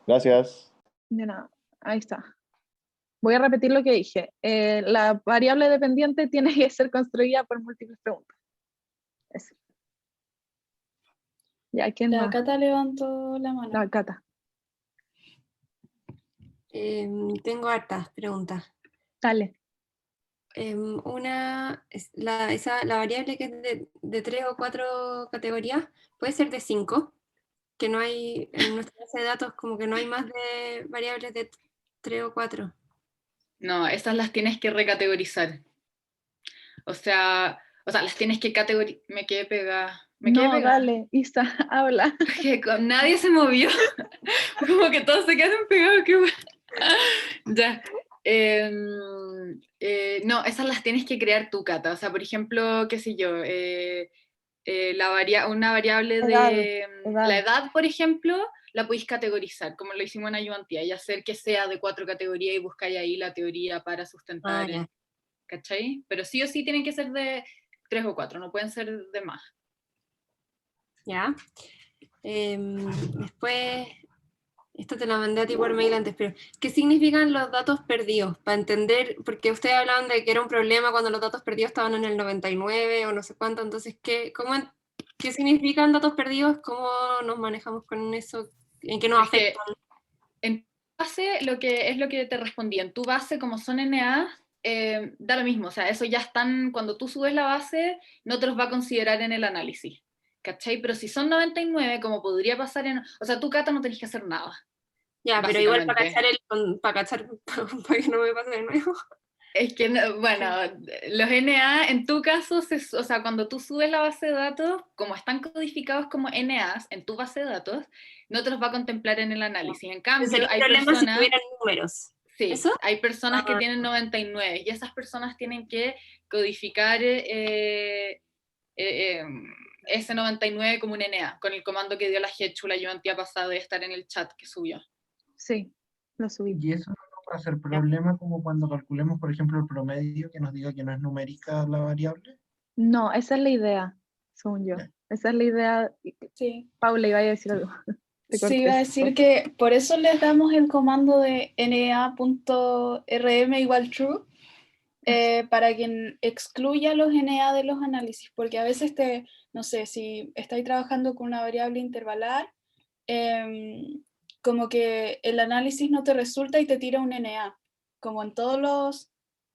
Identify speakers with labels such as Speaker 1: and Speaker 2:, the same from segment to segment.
Speaker 1: Gracias.
Speaker 2: De nada, ahí está. Voy a repetir lo que dije. La variable dependiente tiene que ser construida por múltiples preguntas. Eso. Ya, ¿quién
Speaker 3: La
Speaker 2: más?
Speaker 3: Cata levantó la mano.
Speaker 2: La Cata.
Speaker 4: Tengo hartas preguntas.
Speaker 2: Dale.
Speaker 4: Una, la variable que es de 3 o 4 categorías, puede ser de 5, que no hay, en nuestra base de datos como que no hay más de variables de 3 o 4.
Speaker 5: No, esas las tienes que recategorizar. O sea, las tienes que categorizar. Me quedé pegada.
Speaker 2: No, dale, Isa, habla.
Speaker 5: Que nadie se movió. Como que todos se quedaron pegados. Qué bueno. Ya. No, esas las tienes que crear tú, Cata. O sea, por ejemplo, qué sé yo, una variable de
Speaker 2: Edad.
Speaker 5: la edad, por ejemplo, la podéis categorizar, como lo hicimos en ayudantía, y hacer que sea de 4 categorías y buscáis ahí la teoría para sustentar.
Speaker 4: Ya.
Speaker 5: ¿Cachai? Pero sí o sí tienen que ser de 3 o 4, no pueden ser de más.
Speaker 4: ¿Ya? Después, esto te lo mandé a ti por mail antes, pero ¿qué significan los datos perdidos? Para entender, porque ustedes hablaban de que era un problema cuando los datos perdidos estaban en el 99 o no sé cuánto, entonces, ¿qué significan datos perdidos? ¿Cómo nos manejamos con eso? ¿En qué nos afectan?
Speaker 5: En tu base, lo que te respondí, en tu base, como son NA, da lo mismo, o sea, eso ya están, cuando tú subes la base, no te los va a considerar en el análisis, ¿cachai? Pero si son 99, como podría pasar o sea, tú, Cata, no tenés que hacer nada.
Speaker 4: Ya, pero igual para cachar, para que no me pase de nuevo.
Speaker 5: Es que, bueno, los NA, en tu caso, o sea, cuando tú subes la base de datos, como están codificados como NAs en tu base de datos, no te los va a contemplar en el análisis. En cambio, hay personas...
Speaker 4: si tuvieran números.
Speaker 5: Sí,
Speaker 4: ¿Eso?
Speaker 5: hay personas que tienen 99 y esas personas tienen que codificar ese 99 como un NA, con el comando que dio la Hechu la ayudantía pasada de estar en el chat que subió.
Speaker 2: Sí, lo subí.
Speaker 6: Y eso no va a ser problema como cuando calculemos, por ejemplo, el promedio, que nos diga que no es numérica la variable.
Speaker 2: No, esa es la idea, según yo.
Speaker 6: Ya.
Speaker 2: Esa es la idea.
Speaker 3: Sí.
Speaker 2: Paula, iba a decir algo.
Speaker 3: Sí, iba a decir que por eso les damos el comando de na.rm igual true, para que excluya los NA de los análisis, porque a veces no sé, si estáis trabajando con una variable intervalar, como que el análisis no te resulta y te tira un NA, como en todo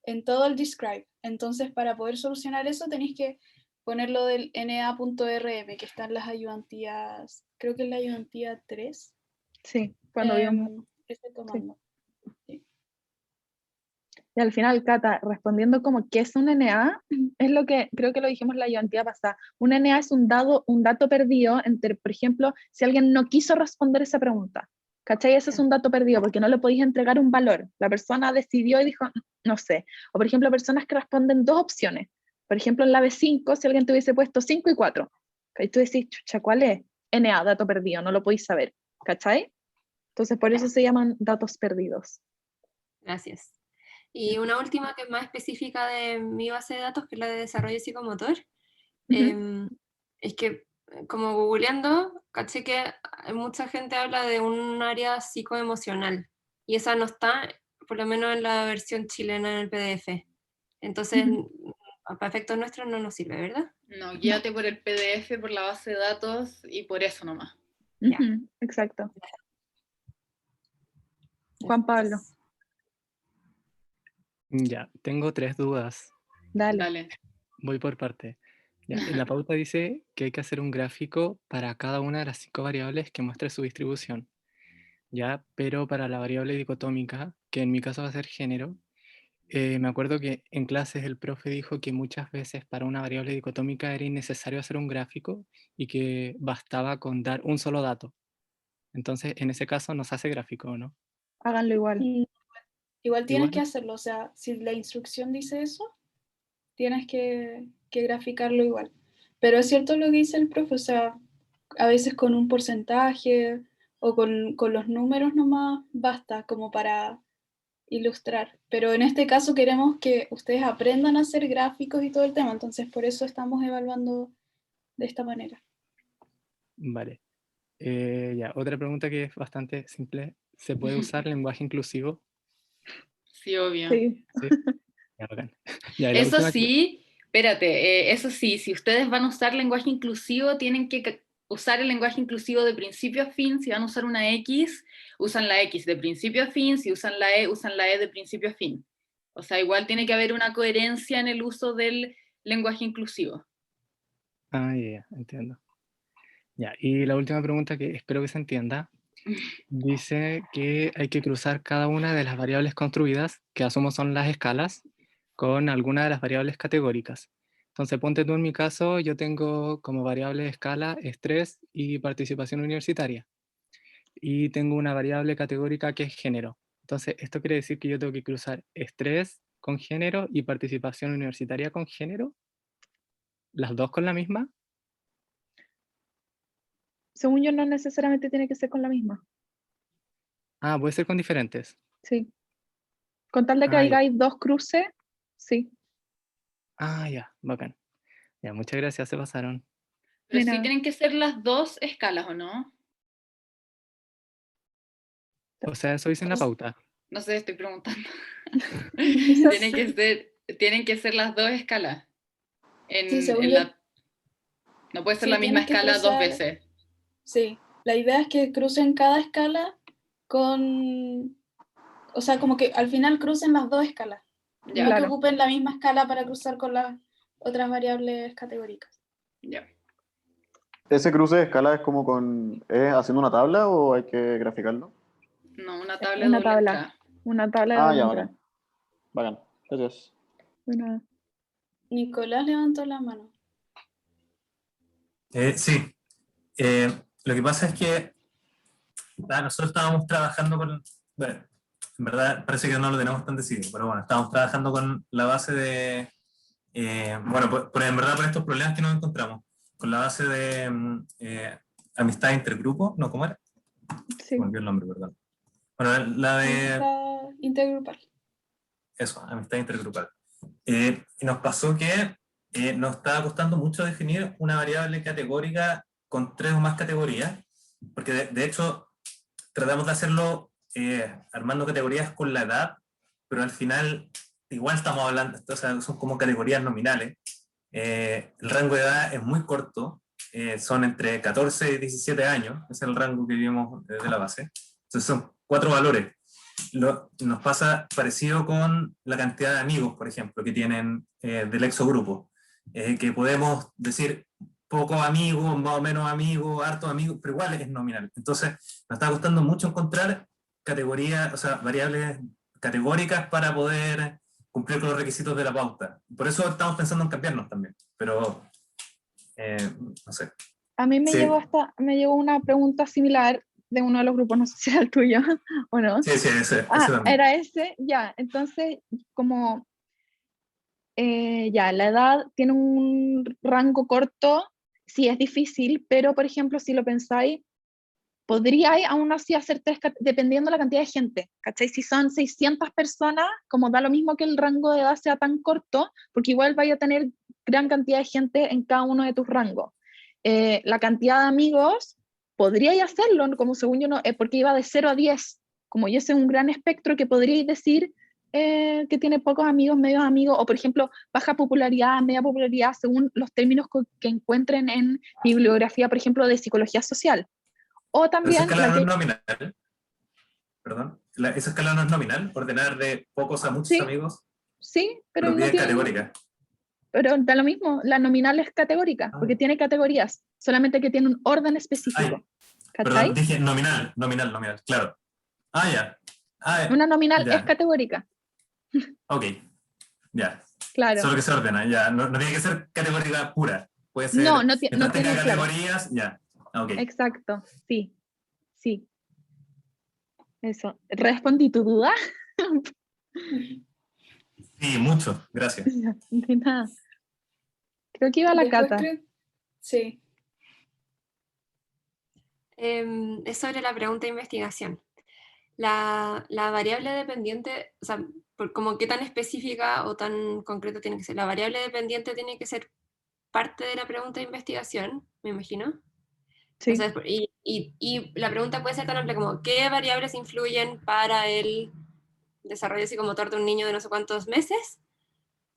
Speaker 3: el describe. Entonces, para poder solucionar eso tenéis que ponerlo del na.rm, que está en las ayudantías, creo que es la ayudantía 3.
Speaker 2: Sí, cuando vimos.
Speaker 3: Ese comando. Sí.
Speaker 2: Y al final, Cata, respondiendo como qué es un NA, es lo que creo que lo dijimos la ayudantía pasada. Un NA es un dato perdido entre, por ejemplo, si alguien no quiso responder esa pregunta. ¿Cachai? Ese es un dato perdido porque no le podéis entregar un valor. La persona decidió y dijo, no sé. O por ejemplo, personas que responden 2 opciones. Por ejemplo, en la B5, si alguien te hubiese puesto 5 y 4. ¿Cachai? Tú decís, chucha, ¿cuál es? NA, dato perdido, no lo podéis saber. ¿Cachai? Entonces, por eso se llaman datos perdidos.
Speaker 4: Gracias. Y una última que es más específica de mi base de datos, que es la de desarrollo psicomotor. Es que, como googleando, caché que mucha gente habla de un área psicoemocional, y esa no está, por lo menos en la versión chilena en el PDF. Entonces, para efectos nuestros no nos sirve, ¿verdad?
Speaker 5: No, guíate por el PDF, por la base de datos y por eso nomás.
Speaker 4: Ya.
Speaker 2: Exacto. Juan Pablo.
Speaker 7: Ya, tengo 3 dudas.
Speaker 2: Dale.
Speaker 7: Voy por parte. Ya, en la pauta dice que hay que hacer un gráfico para cada una de las 5 variables que muestre su distribución. Ya, pero para la variable dicotómica, que en mi caso va a ser género, me acuerdo que en clases el profe dijo que muchas veces para una variable dicotómica era innecesario hacer un gráfico y que bastaba con dar un solo dato. Entonces, en ese caso no se hace gráfico, ¿no?
Speaker 2: Háganlo igual.
Speaker 3: Igual tienes que hacerlo, o sea, si la instrucción dice eso, tienes que graficarlo igual. Pero es cierto lo que dice el profe, o sea, a veces con un porcentaje o con los números nomás basta como para ilustrar. Pero en este caso queremos que ustedes aprendan a hacer gráficos y todo el tema, entonces por eso estamos evaluando de esta manera.
Speaker 7: Vale. Ya, otra pregunta que es bastante simple. ¿se puede usar lenguaje inclusivo?
Speaker 5: Sí, obvio.
Speaker 2: Sí.
Speaker 7: Sí. Ya, bacán. Ya, y la
Speaker 5: Eso
Speaker 7: última
Speaker 5: sí, espérate, eso sí, si ustedes van a usar lenguaje inclusivo, tienen que usar el lenguaje inclusivo de principio a fin. Si van a usar una X, usan la X de principio a fin. Si usan la E de principio a fin. O sea, igual tiene que haber una coherencia en el uso del lenguaje inclusivo.
Speaker 7: Ah, ya, entiendo. Ya, y la última pregunta que espero que se entienda, dice que hay que cruzar cada una de las variables construidas, que asumo son las escalas, con alguna de las variables categóricas. Entonces, ponte tú en mi caso, yo tengo como variable de escala estrés y participación universitaria. Y tengo una variable categórica que es género. Entonces, esto quiere decir que yo tengo que cruzar estrés con género y participación universitaria con género, las dos con la misma.
Speaker 2: Según yo, no necesariamente tiene que ser con la misma.
Speaker 7: Ah, puede ser con diferentes.
Speaker 2: Sí. Con tal de que
Speaker 7: Ah, ya.
Speaker 2: hagáis 2 cruces, sí.
Speaker 7: Ah, ya, bacán. Ya, muchas gracias, se pasaron.
Speaker 5: Pero
Speaker 2: De
Speaker 5: sí
Speaker 2: nada.
Speaker 5: tienen que ser las dos escalas, ¿o no?
Speaker 7: O sea, eso dice en la pauta.
Speaker 5: No sé, estoy preguntando.
Speaker 2: Quizás
Speaker 5: Tienen que ser las dos escalas.
Speaker 3: Sí, según yo,
Speaker 5: No puede ser
Speaker 3: sí,
Speaker 5: la misma
Speaker 3: tienes que
Speaker 5: escala dos
Speaker 3: cruzar.
Speaker 5: veces.
Speaker 3: Sí, la idea es que crucen cada escala con, o sea, como que al final crucen las dos escalas,
Speaker 5: Ya,
Speaker 3: no que
Speaker 2: Claro.
Speaker 3: ocupen la misma escala para cruzar con las otras variables categóricas.
Speaker 5: ya.
Speaker 1: ¿Ese cruce de escala es como ¿es haciendo una tabla o hay que graficarlo?
Speaker 5: No, una tabla de
Speaker 2: Una
Speaker 5: doble
Speaker 2: tabla.
Speaker 5: entrada.
Speaker 2: Una tabla de
Speaker 1: Ah,
Speaker 2: doble
Speaker 1: ya,
Speaker 2: entrada.
Speaker 1: bacán. Bacán. Gracias.
Speaker 2: De nada.
Speaker 3: Nicolás levantó la mano.
Speaker 8: Sí, lo que pasa es que nosotros estábamos trabajando bueno, en verdad parece que no lo tenemos tan decidido, pero bueno, estábamos trabajando con la base de, bueno, en verdad por estos problemas que nos encontramos, con la base de amistad intergrupo, ¿no? ¿Cómo era?
Speaker 2: Sí.
Speaker 8: Me olvidó el nombre, perdón. Bueno, la de...
Speaker 3: Amistad intergrupal.
Speaker 8: Eso, amistad intergrupal. Y nos pasó que nos estaba costando mucho definir una variable categórica con 3 o más categorías, porque de hecho tratamos de hacerlo armando categorías con la edad, pero al final igual estamos hablando, o sea, son como categorías nominales. El rango de edad es muy corto, son entre 14 y 17 años, ese es el rango que vimos desde la base. Entonces son 4 valores. Nos pasa parecido con la cantidad de amigos, por ejemplo, que tienen del exogrupo, que podemos decir pocos amigos, más o menos amigos, hartos amigos, pero igual es nominal. Entonces, nos está costando mucho encontrar categorías, o sea, variables categóricas para poder cumplir con los requisitos de la pauta. Por eso estamos pensando en cambiarnos también, pero no sé.
Speaker 2: A mí
Speaker 8: Sí.
Speaker 2: me llegó una pregunta similar de uno de los grupos, no sé si era el tuyo o no.
Speaker 8: Sí, ese
Speaker 2: Ah,
Speaker 8: también.
Speaker 2: era ese, ya. Entonces, como ya, la edad tiene un rango corto, sí es difícil, pero por ejemplo, si lo pensáis, podríais aún así hacer 3, dependiendo de la cantidad de gente, ¿cachai? Si son 600 personas, como da lo mismo que el rango de edad sea tan corto, porque igual vaya a tener gran cantidad de gente en cada uno de tus rangos. La cantidad de amigos, podríais hacerlo, como según yo, no, porque iba de 0 a 10, como yo sé un gran espectro que podríais decir que tiene pocos amigos, medios amigos, o por ejemplo, baja popularidad, media popularidad, según los términos que encuentren en bibliografía, por ejemplo, de psicología social. O
Speaker 8: Esa
Speaker 2: también
Speaker 8: escala
Speaker 2: la
Speaker 8: no es
Speaker 2: que...
Speaker 8: nominal. Perdón. Esa escala no es nominal. Ordenar de pocos a muchos
Speaker 2: Sí,
Speaker 8: amigos.
Speaker 2: sí, pero
Speaker 8: Pero
Speaker 2: no
Speaker 8: es
Speaker 2: tiene...
Speaker 8: categórica.
Speaker 2: Pero da lo mismo, la nominal es categórica,
Speaker 8: Ah.
Speaker 2: porque tiene categorías, solamente que tiene un orden específico.
Speaker 8: Ay,
Speaker 2: ¿Cachai?
Speaker 8: perdón, dije nominal, claro. Ah, ya.
Speaker 2: Una nominal es
Speaker 8: Ya.
Speaker 2: categórica,
Speaker 8: Ok, ya.
Speaker 2: claro.
Speaker 8: Solo que se ordena, ya. No tiene que ser categoría pura. Puede ser,
Speaker 2: No
Speaker 8: mientras
Speaker 2: tiene,
Speaker 8: tenga
Speaker 2: claro.
Speaker 8: categorías, ya. Ok.
Speaker 2: Exacto, sí, sí. Eso. ¿Respondí tu duda?
Speaker 8: Sí, mucho, gracias.
Speaker 2: De nada. Creo que iba a la
Speaker 3: Después
Speaker 2: Cata.
Speaker 3: Sí.
Speaker 4: Es sobre la pregunta de investigación. La variable dependiente, o sea, como qué tan específica o tan concreta tiene que ser. La variable dependiente tiene que ser parte de la pregunta de investigación, me imagino.
Speaker 2: Sí.
Speaker 4: Entonces, y la pregunta puede ser tan amplia como, ¿qué variables influyen para el desarrollo psicomotor de un niño de no sé cuántos meses?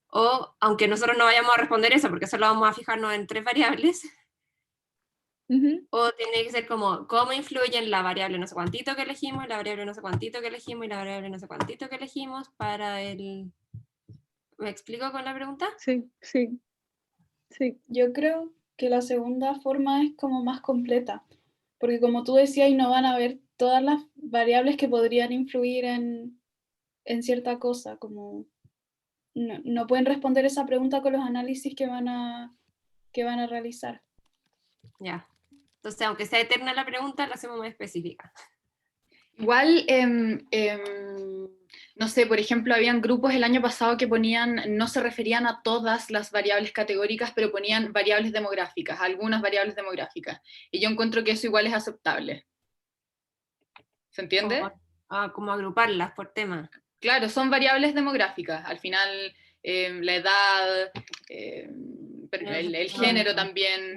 Speaker 4: O, aunque nosotros no vayamos a responder eso, porque solo vamos a fijarnos en 3 variables, o tiene que ser como, ¿cómo influyen la variable no sé cuántito que elegimos, la variable no sé cuántito que elegimos y la variable no sé cuántito que elegimos para el... ¿Me explico con la pregunta?
Speaker 2: Sí, sí, sí.
Speaker 3: Yo creo que la segunda forma es como más completa, porque como tú decías, no van a ver todas las variables que podrían influir en cierta cosa, como no pueden responder esa pregunta con los análisis que van a realizar.
Speaker 4: Ya. Entonces, aunque sea eterna la pregunta, la hacemos más específica.
Speaker 5: Igual, no sé, por ejemplo, habían grupos el año pasado que ponían, no se referían a todas las variables categóricas, pero ponían variables demográficas, algunas variables demográficas. Y yo encuentro que eso igual es aceptable. ¿Se entiende?
Speaker 4: Como agruparlas por tema.
Speaker 5: Claro, son variables demográficas. Al final, la edad, el género también.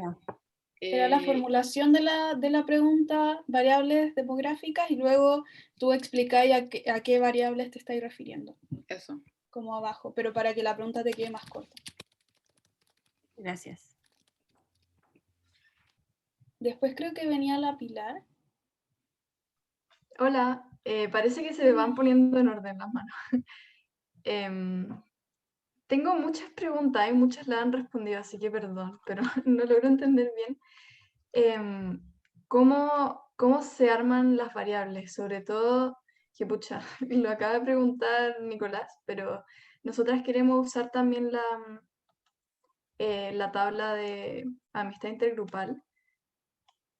Speaker 3: Era la formulación de la pregunta, variables demográficas, y luego tú explicáis a qué variables te estáis refiriendo.
Speaker 5: Eso.
Speaker 3: Como abajo, pero para que la pregunta te quede más corta.
Speaker 4: Gracias.
Speaker 3: Después creo que venía la Pilar.
Speaker 9: Hola, parece que se me van poniendo en orden las manos. Tengo muchas preguntas y muchas las han respondido, así que perdón, pero no logro entender bien cómo se arman las variables, sobre todo, que pucha, lo acaba de preguntar Nicolás, pero nosotras queremos usar también la tabla de amistad intergrupal,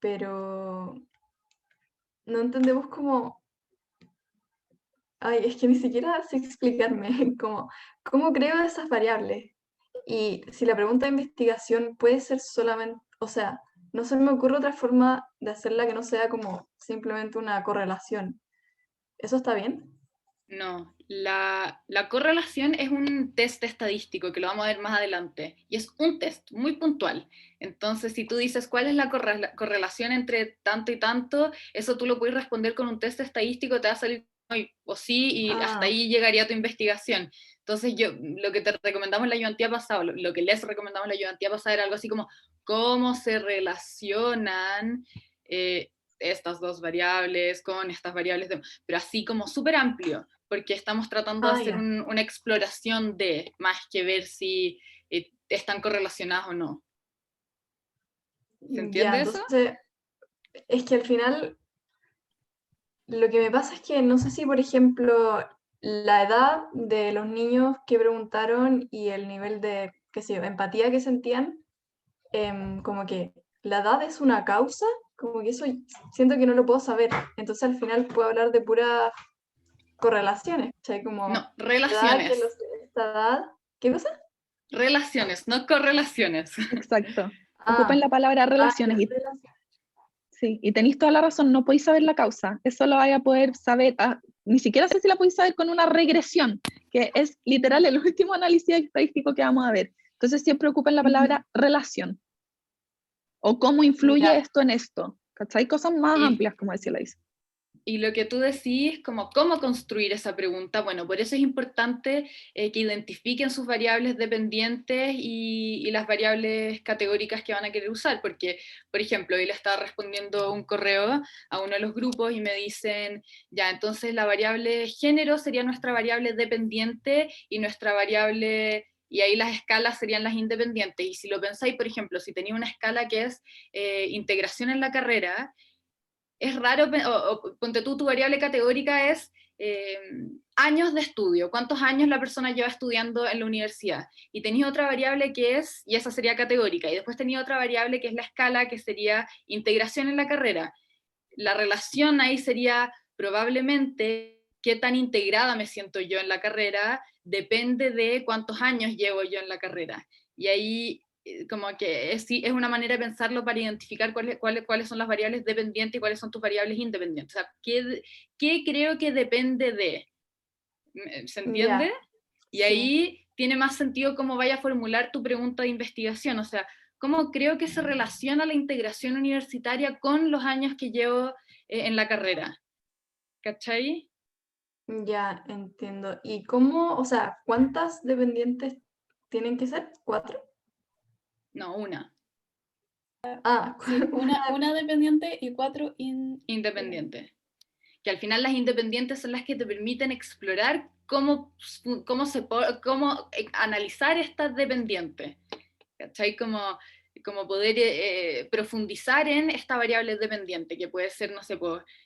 Speaker 9: pero no entendemos cómo. Ay, es que ni siquiera sé explicarme cómo creo esas variables. Y si la pregunta de investigación puede ser solamente, o sea, no se me ocurre otra forma de hacerla que no sea como simplemente una correlación. ¿Eso está bien?
Speaker 5: No, la correlación es un test estadístico que lo vamos a ver más adelante y es un test muy puntual. Entonces, si tú dices cuál es la correlación entre tanto y tanto, eso tú lo puedes responder con un test estadístico, te va a salir o sí y hasta ahí llegaría tu investigación. Entonces, lo que te recomendamos en la ayudantía pasada, lo que les recomendamos en la ayudantía pasada era algo así como cómo se relacionan estas dos variables con estas variables, pero así como súper amplio, porque estamos tratando de hacer una exploración de, más que ver si están correlacionadas o no. ¿Se entiende eso?
Speaker 9: Entonces, es que al final lo que me pasa es que no sé si, por ejemplo, la edad de los niños que preguntaron y el nivel de, qué sé yo, empatía que sentían, como que la edad es una causa, como que eso siento que no lo puedo saber. Entonces al final puedo hablar de puras correlaciones, ¿cachai? Como
Speaker 5: no, relaciones.
Speaker 9: Esta edad, ¿qué cosa?
Speaker 5: Relaciones, no correlaciones.
Speaker 2: Exacto. Ocupen la palabra relaciones. Sí, y tenéis toda la razón, no podéis saber la causa. Eso lo vais a poder saber, ni siquiera sé si la podéis saber con una regresión, que es literal el último análisis estadístico que vamos a ver. Entonces siempre ocupen la palabra relación. O cómo influye esto en esto. ¿Cachai? Cosas más amplias, como decía Laisa.
Speaker 5: Y lo que tú decís, como cómo construir esa pregunta, bueno, por eso es importante que identifiquen sus variables dependientes y las variables categóricas que van a querer usar, porque, por ejemplo, hoy le estaba respondiendo un correo a uno de los grupos y me dicen, ya, entonces la variable género sería nuestra variable dependiente y nuestra variable... Y ahí las escalas serían las independientes. Y si lo pensáis, por ejemplo, si tenía una escala que es integración en la carrera, es raro, o ponte tú, tu variable categórica es años de estudio, cuántos años la persona lleva estudiando en la universidad, y tenéis otra variable que es, y esa sería categórica, y después tenía otra variable que es la escala, que sería integración en la carrera. La relación ahí sería probablemente qué tan integrada me siento yo en la carrera, depende de cuántos años llevo yo en la carrera, y ahí como que es una manera de pensarlo para identificar cuáles son las variables dependientes y cuáles son tus variables independientes. O sea, ¿qué creo que depende de? ¿Se entiende? Y ahí tiene más sentido cómo vaya a formular tu pregunta de investigación. O sea, cómo creo que se relaciona la integración universitaria con los años que llevo en la carrera. ¿Cachai?
Speaker 9: Ya, entiendo. ¿Y cómo, o sea, cuántas dependientes tienen que ser? ¿4?
Speaker 5: No, una.
Speaker 9: Ah,
Speaker 3: Sí, una dependiente y 4
Speaker 5: Independiente. Que al final las independientes son las que te permiten explorar cómo analizar estas dependientes. ¿Cachai? Como poder profundizar en esta variable dependiente, que puede ser, no sé,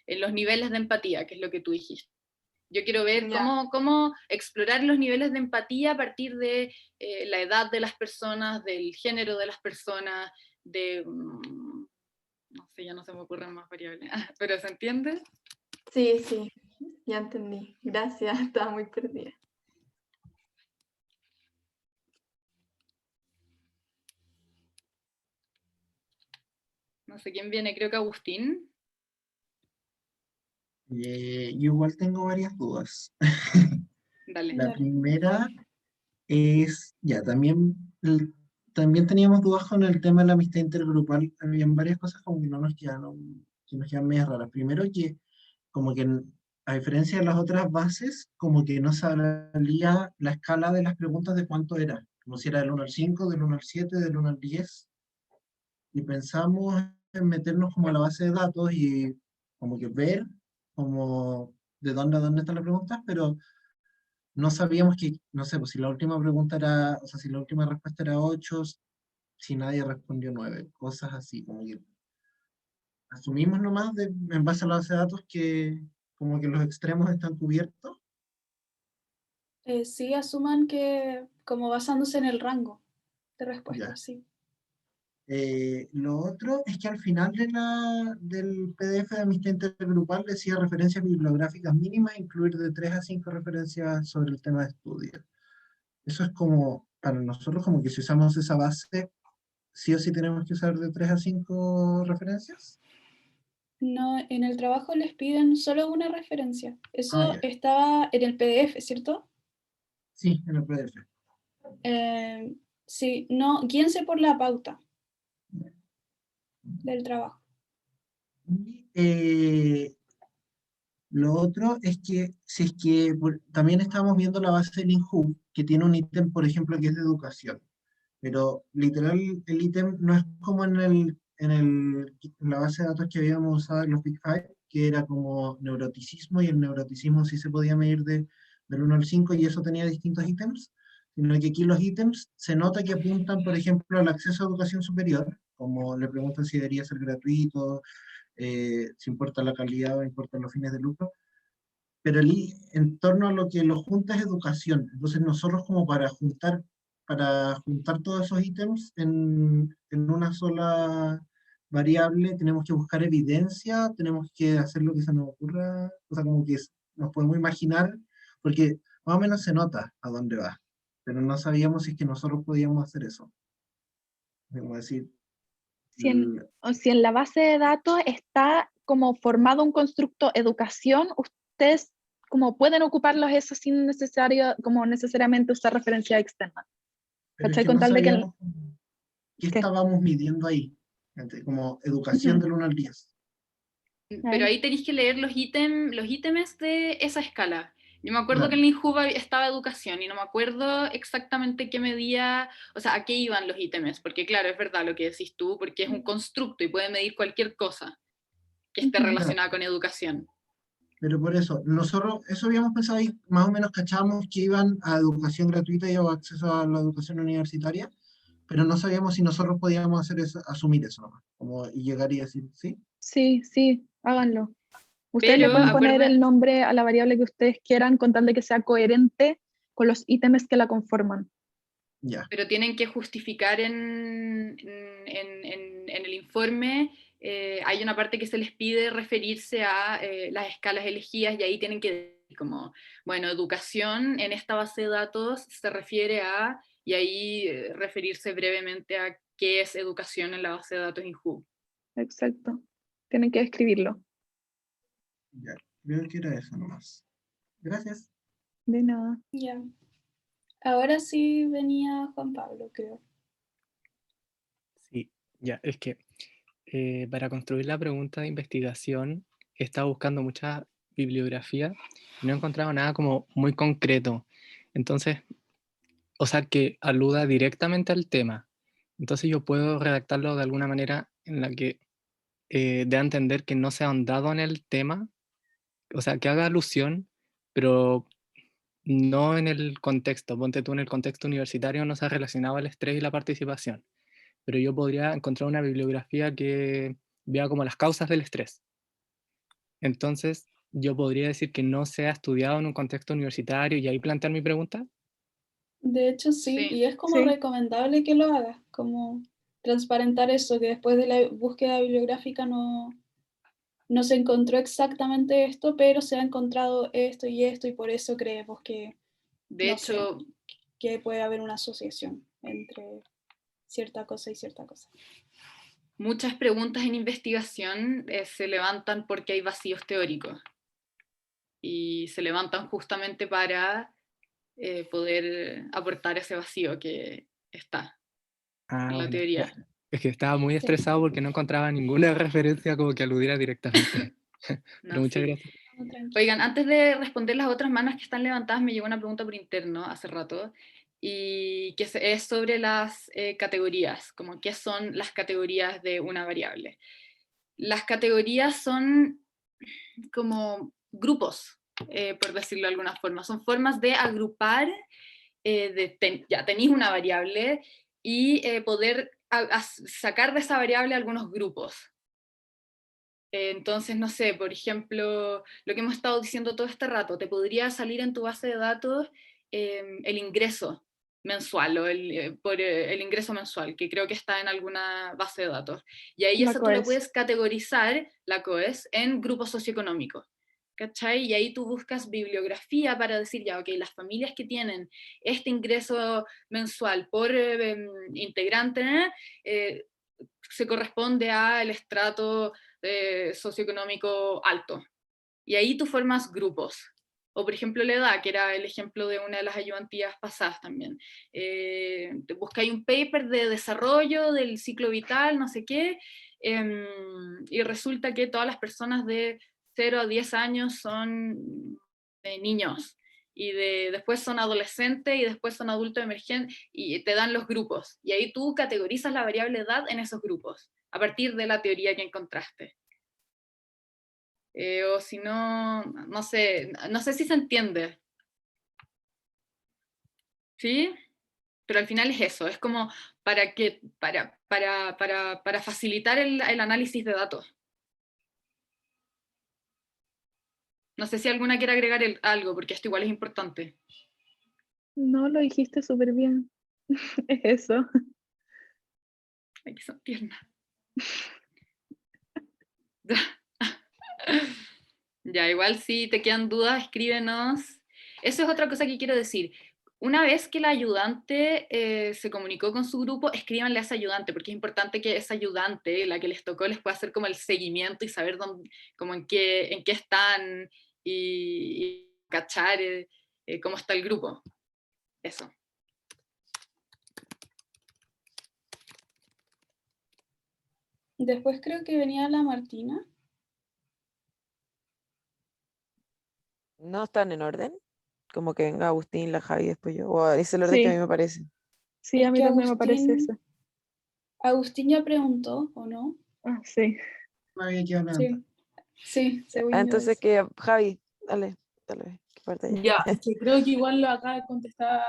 Speaker 5: en los niveles de empatía, que es lo que tú dijiste. Yo quiero ver
Speaker 9: Ya.
Speaker 5: cómo explorar los niveles de empatía a partir de la edad de las personas, del género de las personas, no sé, ya no se me ocurren más variables, pero ¿se entiende?
Speaker 9: Sí, sí, ya entendí. Gracias, estaba muy perdida.
Speaker 5: No sé quién viene, creo que Agustín.
Speaker 6: Yo igual tengo varias dudas.
Speaker 5: Dale.
Speaker 6: La
Speaker 3: Ya.
Speaker 6: primera es, ya, también teníamos dudas con el tema de la amistad intergrupal. Habían varias cosas como que que nos quedan medias raras. Primero que, como que a diferencia de las otras bases, como que no salía la escala de las preguntas de cuánto era. Como si era del 1 al 5, del 1 al 7, del 1 al 10. Y pensamos en meternos como a la base de datos y como que ver como de dónde a dónde están las preguntas, pero no sabíamos que, no sé, pues si la última pregunta era, o sea, si la última respuesta era 8, si nadie respondió 9, cosas así, como que asumimos nomás en base a la base de datos que como que los extremos están cubiertos.
Speaker 3: Sí, asuman que como basándose en el rango de
Speaker 6: Ya.
Speaker 3: respuestas, sí.
Speaker 6: Lo otro es que al final del PDF de Amistad Intergrupal decía referencias bibliográficas mínimas, incluir de 3 a 5 referencias sobre el tema de estudio. Eso es como, para nosotros, como que si usamos esa base, sí o sí tenemos que usar de 3 a 5 referencias.
Speaker 3: No, en el trabajo les piden solo una referencia. Eso
Speaker 6: Ya.
Speaker 3: estaba en el PDF, ¿cierto?
Speaker 6: Sí, en el PDF.
Speaker 3: Sí, no, guíense por la pauta del trabajo.
Speaker 6: Y lo otro es que, si es que también estamos viendo la base del INJU, que tiene un ítem, por ejemplo, que es de educación. Pero literal el ítem no es como en la base de datos que habíamos usado en los Big Five, que era como neuroticismo, y el neuroticismo sí se podía medir del 1 al 5 y eso tenía distintos ítems, sino que aquí los ítems se nota que apuntan, por ejemplo, al acceso a educación superior, como le preguntan si debería ser gratuito, si importa la calidad o importan los fines de lucro, pero en torno a lo que lo junta es educación. Entonces nosotros como para juntar todos esos ítems en una sola variable, tenemos que buscar evidencia, tenemos que hacer lo que se nos ocurra, o sea, como que nos podemos imaginar, porque más o menos se nota a dónde va, pero no sabíamos si es que nosotros podíamos hacer eso. Como decir,
Speaker 2: Si en la base de datos está como formado un constructo educación, ustedes como pueden ocuparlos eso sin como necesariamente usar referencia externa.
Speaker 6: pero es
Speaker 2: ¿Cachai?
Speaker 6: que
Speaker 2: Con
Speaker 6: no
Speaker 2: tal de que...
Speaker 6: sabíamos qué
Speaker 2: ¿Qué?
Speaker 6: estábamos midiendo ahí, como educación
Speaker 2: Ujú.
Speaker 6: del 1 al 10.
Speaker 5: Pero
Speaker 2: Ahí.
Speaker 5: ahí tenéis que leer los ítems de esa escala. Yo me acuerdo que
Speaker 6: Claro.
Speaker 5: en el INJUVA estaba educación y no me acuerdo exactamente qué medía, o sea, a qué iban los ítems, porque claro, es verdad lo que decís tú, porque es un constructo y puede medir cualquier cosa que esté
Speaker 2: Ujú.
Speaker 6: Claro,
Speaker 5: relacionada con educación.
Speaker 6: pero por eso, nosotros, eso habíamos pensado y más o menos cachábamos que iban a educación gratuita y a acceso a la educación universitaria, pero no sabíamos si nosotros podíamos hacer eso, asumir eso nomás, como y llegar y decir, sí,
Speaker 2: Sí, sí, háganlo. Ustedes le
Speaker 5: Pero
Speaker 2: pueden poner
Speaker 5: acuerda,
Speaker 2: el nombre a la variable que ustedes quieran con tal de que sea coherente con los ítems que la conforman.
Speaker 6: ya,
Speaker 5: pero tienen que justificar en el informe, hay una parte que se les pide referirse a las escalas elegidas y ahí tienen que decir como, bueno, educación en esta base de datos se refiere a, y ahí referirse brevemente a qué es educación en la base de datos INJU.
Speaker 2: Exacto. Tienen que escribirlo.
Speaker 6: ya, creo que era eso nomás. Gracias.
Speaker 2: De nada.
Speaker 3: Ya. Ahora sí venía Juan Pablo, creo.
Speaker 7: Ya, es que para construir la pregunta de investigación he estado buscando mucha bibliografía y no he encontrado nada como muy concreto. Entonces, o sea, que aluda directamente al tema. Entonces yo puedo redactarlo de alguna manera en la que dé a entender que no se ha ahondado en el tema, o sea, que haga alusión, pero no en el contexto. Ponte tú, en el contexto universitario no se ha relacionado el estrés y la participación, pero yo podría encontrar una bibliografía que vea como las causas del estrés. Entonces, yo podría decir que no se ha estudiado en un contexto universitario y ahí plantear mi pregunta.
Speaker 3: De hecho, sí,
Speaker 5: Sí.
Speaker 3: y es como
Speaker 2: Sí.
Speaker 3: recomendable que lo hagas, como transparentar eso, que después de la búsqueda bibliográfica no se encontró exactamente esto, pero se ha encontrado esto, y por eso creemos que,
Speaker 5: De
Speaker 3: no sé,
Speaker 5: hecho,
Speaker 3: que puede haber una asociación entre cierta cosa y cierta cosa.
Speaker 5: muchas preguntas en investigación se levantan porque hay vacíos teóricos y se levantan justamente para poder aportar ese vacío que está
Speaker 7: Ah,
Speaker 5: en la
Speaker 7: bueno.
Speaker 5: teoría.
Speaker 7: Ya. Es que estaba muy
Speaker 3: Sí.
Speaker 7: estresado porque no encontraba ninguna referencia como que aludiera directamente. Pero
Speaker 5: No,
Speaker 7: muchas
Speaker 5: sí.
Speaker 7: gracias.
Speaker 3: No, tranqui.
Speaker 5: Oigan, antes de responder las otras manos que están levantadas, me llegó una pregunta por interno hace rato, y que es sobre las categorías, como qué son las categorías de una variable. Las categorías son como grupos, por decirlo de alguna forma, son formas de agrupar, ya tenéis una variable y poder sacar de esa variable algunos grupos. Entonces, no sé, por ejemplo, lo que hemos estado diciendo todo este rato, te podría salir en tu base de datos el ingreso mensual o el ingreso mensual, que creo que está en alguna base de datos. Y ahí
Speaker 2: La
Speaker 5: eso tú lo
Speaker 2: COES.
Speaker 5: puedes categorizar, la COES, en grupos socioeconómicos. ¿Cachai? Y ahí tú buscas bibliografía para decir, ya, ok, las familias que tienen este ingreso mensual por integrante se corresponde al estrato socioeconómico alto. Y ahí tú formas grupos. O por ejemplo la edad, que era el ejemplo de una de las ayudantías pasadas también. Te buscáis un paper de desarrollo del ciclo vital, no sé qué, y resulta que todas las personas de 0 a 10 años son niños, y después son adolescentes, y después son adultos emergentes, y te dan los grupos. Y ahí tú categorizas la variable edad en esos grupos, a partir de la teoría que encontraste. O si no, no sé si se entiende. ¿Sí? Pero al final es eso, es como para facilitar el análisis de datos. No sé si alguna quiere agregar algo, porque esto igual es importante.
Speaker 2: No, lo dijiste súper bien. Es eso.
Speaker 5: Ay, que son tiernas. Ya, igual si te quedan dudas, escríbenos. Eso es otra cosa que quiero decir. Una vez que la ayudante se comunicó con su grupo, escríbanle a esa ayudante, porque es importante que esa ayudante, la que les tocó, les pueda hacer como el seguimiento y saber dónde, como en qué están, y cachar cómo está el grupo. Eso.
Speaker 3: Después creo que venía la Martina.
Speaker 10: ¿No están en orden? Como que venga Agustín, la Javi, después yo. O ese es el orden que a mí
Speaker 2: Sí,
Speaker 10: me parece.
Speaker 2: sí,
Speaker 3: Es
Speaker 2: a mí
Speaker 3: que
Speaker 2: también me parece eso.
Speaker 3: Agustín ya preguntó, ¿o no?
Speaker 2: Ah, sí.
Speaker 6: Me había quedado preguntar.
Speaker 3: Sí, según yo
Speaker 10: Entonces
Speaker 3: eso.
Speaker 10: que Javi, dale, que parte ya.
Speaker 11: Ya, es que creo que igual lo acaba de contestar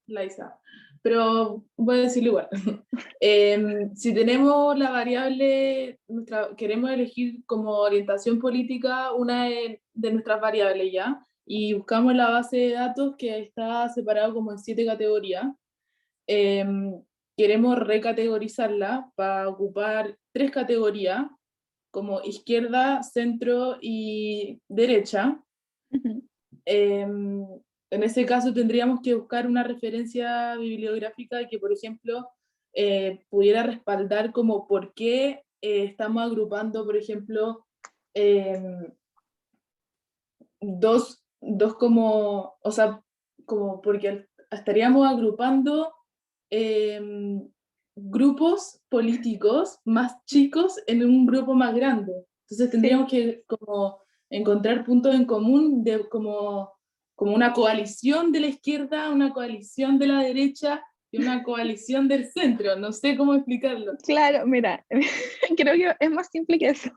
Speaker 11: Laisa, pero voy a decirlo igual. Si tenemos la variable, queremos elegir como orientación política una de nuestras variables ya, y buscamos la base de datos que está separado como en 7 categorías. Queremos recategorizarla para ocupar 3 categorías, como izquierda, centro y derecha.
Speaker 2: Ujú.
Speaker 11: En ese caso tendríamos que buscar una referencia bibliográfica que, por ejemplo, pudiera respaldar como por qué estamos agrupando, por ejemplo, dos como, o sea, como porque estaríamos agrupando grupos políticos más chicos en un grupo más grande. Entonces tendríamos que como encontrar puntos en común de como una coalición de la izquierda, una coalición de la derecha y una coalición del centro. No sé cómo explicarlo.
Speaker 2: Claro, mira, creo que es más simple que eso.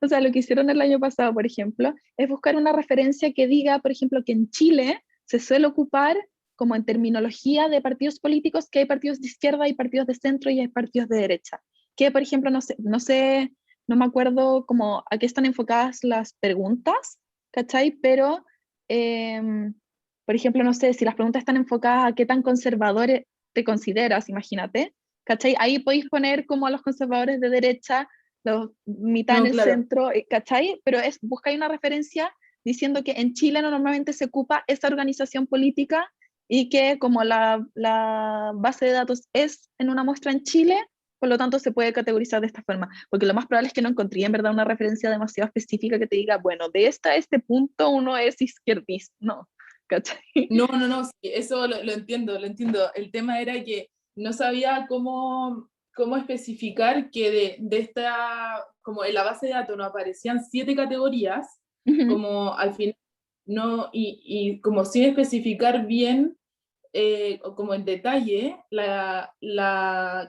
Speaker 2: O sea, lo que hicieron el año pasado, por ejemplo, es buscar una referencia que diga, por ejemplo, que en Chile se suele ocupar como en terminología de partidos políticos, que hay partidos de izquierda, hay partidos de centro y hay partidos de derecha. Que, por ejemplo, no me acuerdo como a qué están enfocadas las preguntas, ¿cachai? Pero, por ejemplo, no sé, si las preguntas están enfocadas a qué tan conservadores te consideras, imagínate, ¿cachai? Ahí podéis poner como a los conservadores de derecha, los mitad en
Speaker 11: No,
Speaker 2: el
Speaker 11: claro.
Speaker 2: centro, ¿cachai? Pero buscáis una referencia diciendo que en Chile normalmente se ocupa esta organización política y que como la base de datos es en una muestra en Chile, por lo tanto se puede categorizar de esta forma, porque lo más probable es que no encontré en verdad una referencia demasiado específica que te diga, bueno, de a este punto uno es izquierdista, no, ¿cachai?
Speaker 11: No, sí, eso lo entiendo, lo entiendo. El tema era que no sabía cómo especificar que de esta, como en la base de datos nos aparecían 7 categorías, como al final, no, y como sin especificar bien, o como en detalle, la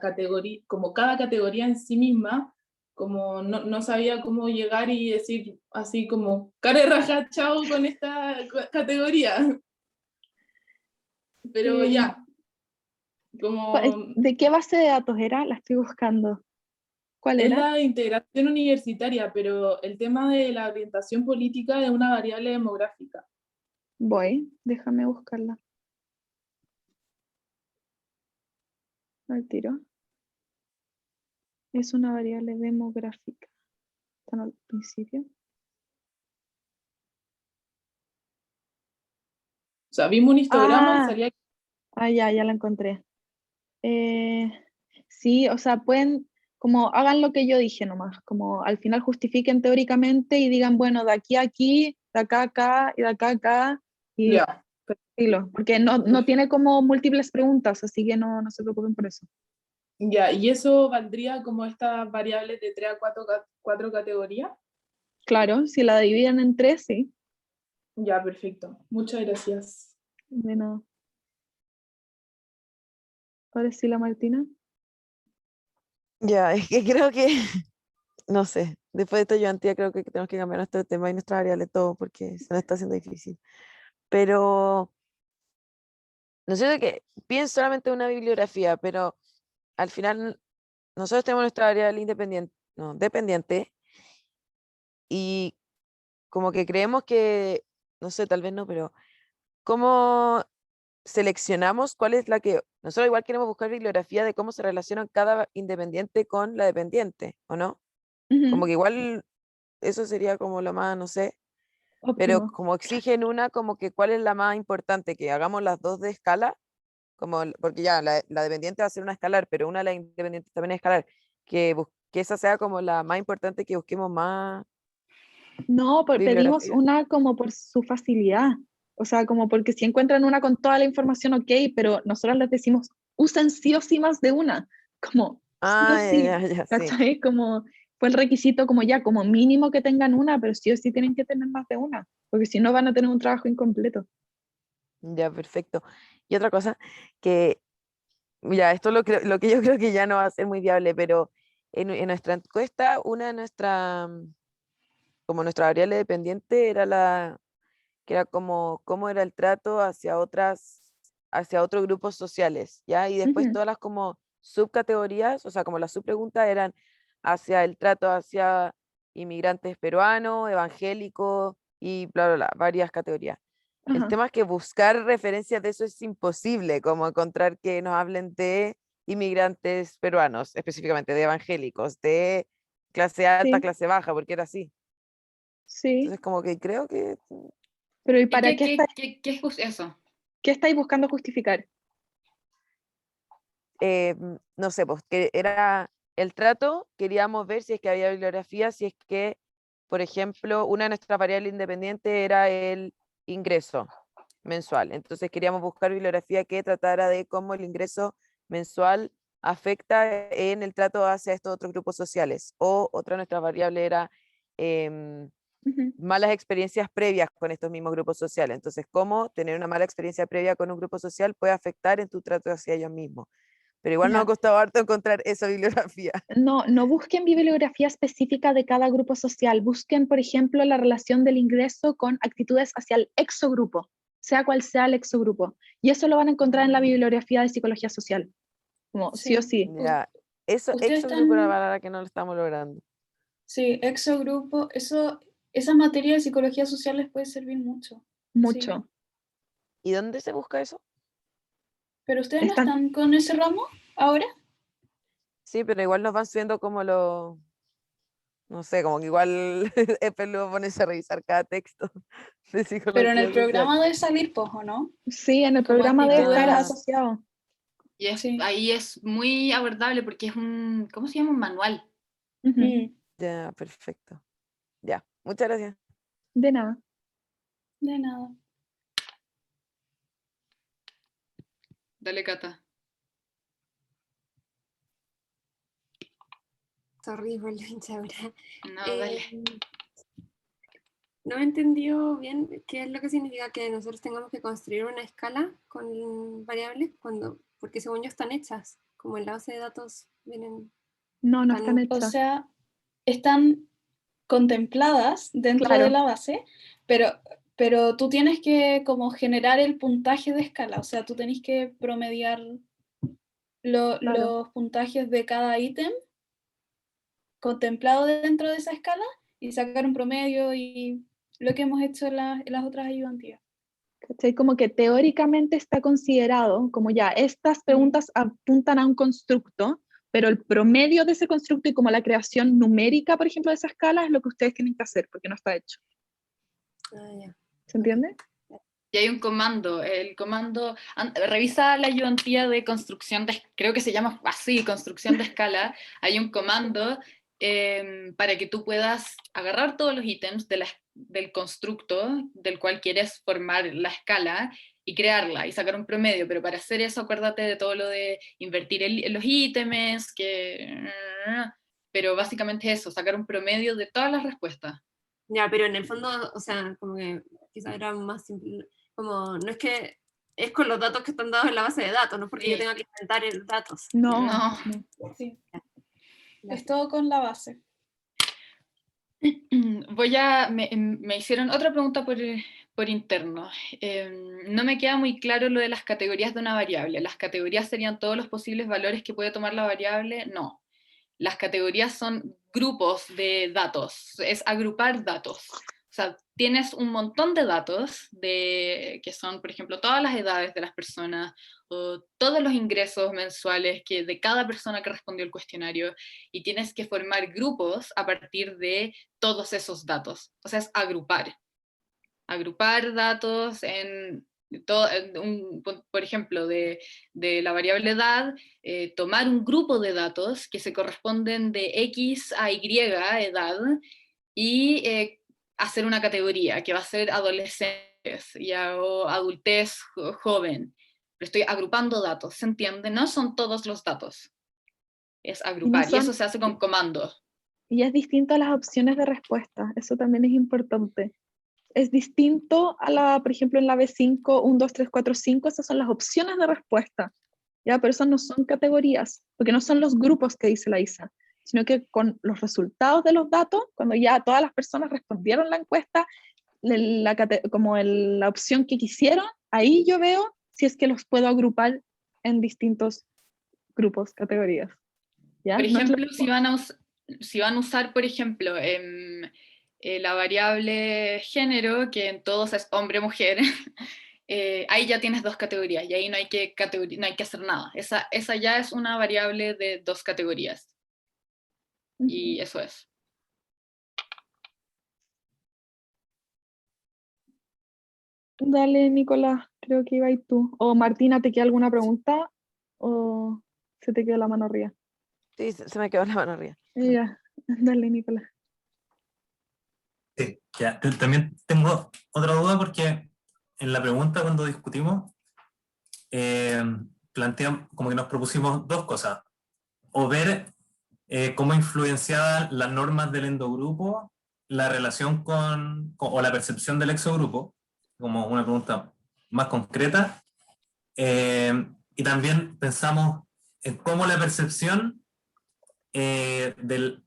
Speaker 11: categoría, como cada categoría en sí misma, como no sabía cómo llegar y decir así como, cara de raja, chao con esta categoría. Pero ya, como
Speaker 2: ¿De qué base de datos era? La estoy buscando. ¿Cuál
Speaker 11: es
Speaker 2: era?
Speaker 11: la integración universitaria, pero el tema de la orientación política es una variable demográfica.
Speaker 2: Voy, déjame buscarla. Al tiro. Es una variable demográfica. Están al principio.
Speaker 11: O sea, vimos un histograma y salía...
Speaker 2: Ya la encontré. Sí, o sea, pueden, como hagan lo que yo dije nomás, como al final justifiquen teóricamente y digan, bueno, de aquí a aquí, de acá a acá y de acá a acá, y
Speaker 11: Ya.
Speaker 2: porque no tiene como múltiples preguntas, así que no se preocupen por eso.
Speaker 11: Ya, y eso valdría como estas variables de 3 a 4 categorías.
Speaker 2: Claro, si la dividen en 3, sí.
Speaker 11: Ya, perfecto. Muchas gracias.
Speaker 2: De nada. Ahora sí, la Martina.
Speaker 10: Ya, es que creo que, no sé, después de esta ayudantía creo que tenemos que cambiar nuestro tema y nuestra variable todo porque se nos está haciendo difícil. Pero, no sé de qué, pienso solamente en una bibliografía, pero al final nosotros tenemos nuestra variable independiente, no, dependiente, y como que creemos que, no sé, tal vez no, pero ¿cómo seleccionamos cuál es la que... Nosotros igual queremos buscar bibliografía de cómo se relacionan cada independiente con la dependiente, ¿o no? Como que igual eso sería como lo más, no sé, pero
Speaker 2: Óptimo.
Speaker 10: como exigen una, como que cuál es la más importante, que hagamos las dos de escala, como, porque ya la dependiente va a ser una escalar, pero una de las independientes también es escalar, que esa sea como la más importante, que busquemos más
Speaker 2: No, pedimos
Speaker 10: bibliografía.
Speaker 2: una como por su facilidad. O sea, como porque si encuentran una con toda la información, ok, pero nosotros les decimos, usen sí o sí más de una. Como sí o
Speaker 10: Ah,
Speaker 2: sí,
Speaker 10: ya, sí.
Speaker 2: ¿cachai? Como fue el requisito como ya, como mínimo que tengan una, pero sí o sí tienen que tener más de una, porque si no van a tener un trabajo incompleto.
Speaker 10: Ya, perfecto. Y otra cosa, que ya, esto lo que yo creo que ya no va a ser muy viable, pero en nuestra encuesta, una de como nuestra variable dependiente era que era como cómo era el trato hacia otros grupos sociales, ¿ya? Y después todas las como subcategorías, o sea, como las subpreguntas eran hacia el trato hacia inmigrantes peruanos, evangélicos y bla, bla, bla, varias categorías. El
Speaker 2: Ajá.
Speaker 10: tema es que buscar referencias de eso es imposible, como encontrar que nos hablen de inmigrantes peruanos, específicamente de evangélicos, de clase alta,
Speaker 2: Sí,
Speaker 10: clase baja, porque era así.
Speaker 2: sí.
Speaker 10: Entonces, como que creo que
Speaker 2: Pero ¿y
Speaker 5: ¿Y
Speaker 2: para
Speaker 5: qué es eso?
Speaker 2: qué estáis buscando justificar?
Speaker 10: no sé, pues que era el trato, queríamos ver si es que había bibliografía, si es que, por ejemplo, una de nuestras variables independientes era el ingreso mensual. Entonces queríamos buscar bibliografía que tratara de cómo el ingreso mensual afecta en el trato hacia estos otros grupos sociales. O otra de nuestras variables era malas experiencias previas con estos mismos grupos sociales. Entonces, cómo tener una mala experiencia previa con un grupo social puede afectar en tu trato hacia ellos mismos. Pero igual nos ha costado harto encontrar esa bibliografía.
Speaker 2: No busquen bibliografía específica de cada grupo social. Busquen, por ejemplo, la relación del ingreso con actitudes hacia el exogrupo, sea cual sea el exogrupo. Y eso lo van a encontrar en la bibliografía de psicología social. Como sí o sí.
Speaker 10: Ya, eso, exogrupo era la palabra que no lo estamos logrando.
Speaker 3: Sí, exogrupo, esa materia de psicología social les puede servir mucho.
Speaker 2: Mucho.
Speaker 3: Sí.
Speaker 10: ¿Y dónde se busca eso?
Speaker 3: ¿Pero ustedes no están con ese ramo ahora?
Speaker 10: Sí, pero igual nos van subiendo como los... No sé, como que igual es peludo ponerse a revisar cada texto de psicología
Speaker 3: Pero en el
Speaker 10: social.
Speaker 3: programa debe salir, pues, ¿o no?
Speaker 2: Sí, en el
Speaker 3: Como
Speaker 2: programa debe estar
Speaker 3: actitudes.
Speaker 2: asociado.
Speaker 5: Y ahí es muy abordable porque es un, ¿cómo se llama? Un manual.
Speaker 10: Ya, perfecto. Ya, muchas gracias.
Speaker 2: De nada.
Speaker 3: De nada.
Speaker 5: Dale, Cata.
Speaker 4: Sorry por la hinchadura.
Speaker 5: No, dale.
Speaker 4: No entendió bien qué es lo que significa que nosotros tengamos que construir una escala con variables, porque según yo están hechas, como en la base de datos vienen...
Speaker 2: No están hechas.
Speaker 3: O sea, están contempladas dentro de la base, pero tú tienes que como generar el puntaje de escala, o sea, tú tenés que promediar los puntajes de cada ítem contemplado dentro de esa escala y sacar un promedio y lo que hemos hecho en las otras ayudantías.
Speaker 2: ¿Cachai? Como que teóricamente está considerado, como ya, estas preguntas apuntan a un constructo, pero el promedio de ese constructo y como la creación numérica, por ejemplo, de esa escala es lo que ustedes tienen que hacer, porque no está hecho. ¿Se entiende?
Speaker 5: Y hay un comando, revisa la ayudantía de construcción creo que se llama así, construcción de escala. Hay un comando para que tú puedas agarrar todos los ítems del constructo del cual quieres formar la escala y crearla y sacar un promedio, pero para hacer eso acuérdate de todo lo de invertir los ítems, pero básicamente es eso, sacar un promedio de todas las respuestas.
Speaker 4: Ya, pero en el fondo, o sea, como que quizás era más simple, como no es que es con los datos que están dados en la base de datos, no porque yo tenga que inventar datos.
Speaker 2: No.
Speaker 3: Sí. Es todo con la base.
Speaker 5: Me hicieron otra pregunta por interno. No me queda muy claro lo de las categorías de una variable. ¿Las categorías serían todos los posibles valores que puede tomar la variable? No. Las categorías son grupos de datos, es agrupar datos. O sea, tienes un montón de datos que son, por ejemplo, todas las edades de las personas, o todos los ingresos mensuales de cada persona que respondió el cuestionario, y tienes que formar grupos a partir de todos esos datos. O sea, es agrupar. Agrupar datos por ejemplo, de la variable edad, tomar un grupo de datos que se corresponden de X a Y edad y hacer una categoría que va a ser adolescentes o adultez joven. Pero estoy agrupando datos, ¿se entiende? No son todos los datos. Es agrupar, y eso se hace con comandos.
Speaker 2: Y es distinto a las opciones de respuesta, eso también es importante. Es distinto a por ejemplo, en la B5, 1, 2, 3, 4, 5, esas son las opciones de respuesta, ¿ya? Pero esas no son categorías, porque no son los grupos que dice la ISA, sino que con los resultados de los datos, cuando ya todas las personas respondieron la encuesta, como la opción que quisieron, ahí yo veo si es que los puedo agrupar en distintos grupos, categorías. ¿Ya?
Speaker 5: Por ejemplo, si van a usar, por ejemplo, la variable género, que en todos es hombre-mujer, ahí ya tienes dos categorías y ahí no hay que hacer nada. Esa ya es una variable de dos categorías. Y eso es.
Speaker 2: Dale, Nicolás, creo que iba ahí tú. O Martina, ¿te queda alguna pregunta? ¿O se te quedó la mano arriba?
Speaker 10: Sí, se me quedó la mano arriba.
Speaker 2: Ya, dale, Nicolás.
Speaker 8: Sí, ya. También tengo otra duda porque en la pregunta cuando discutimos, planteamos, como que nos propusimos dos cosas. o ver cómo influenciaban las normas del endogrupo la relación o la percepción del exogrupo, como una pregunta más concreta. Y también pensamos en cómo la percepción del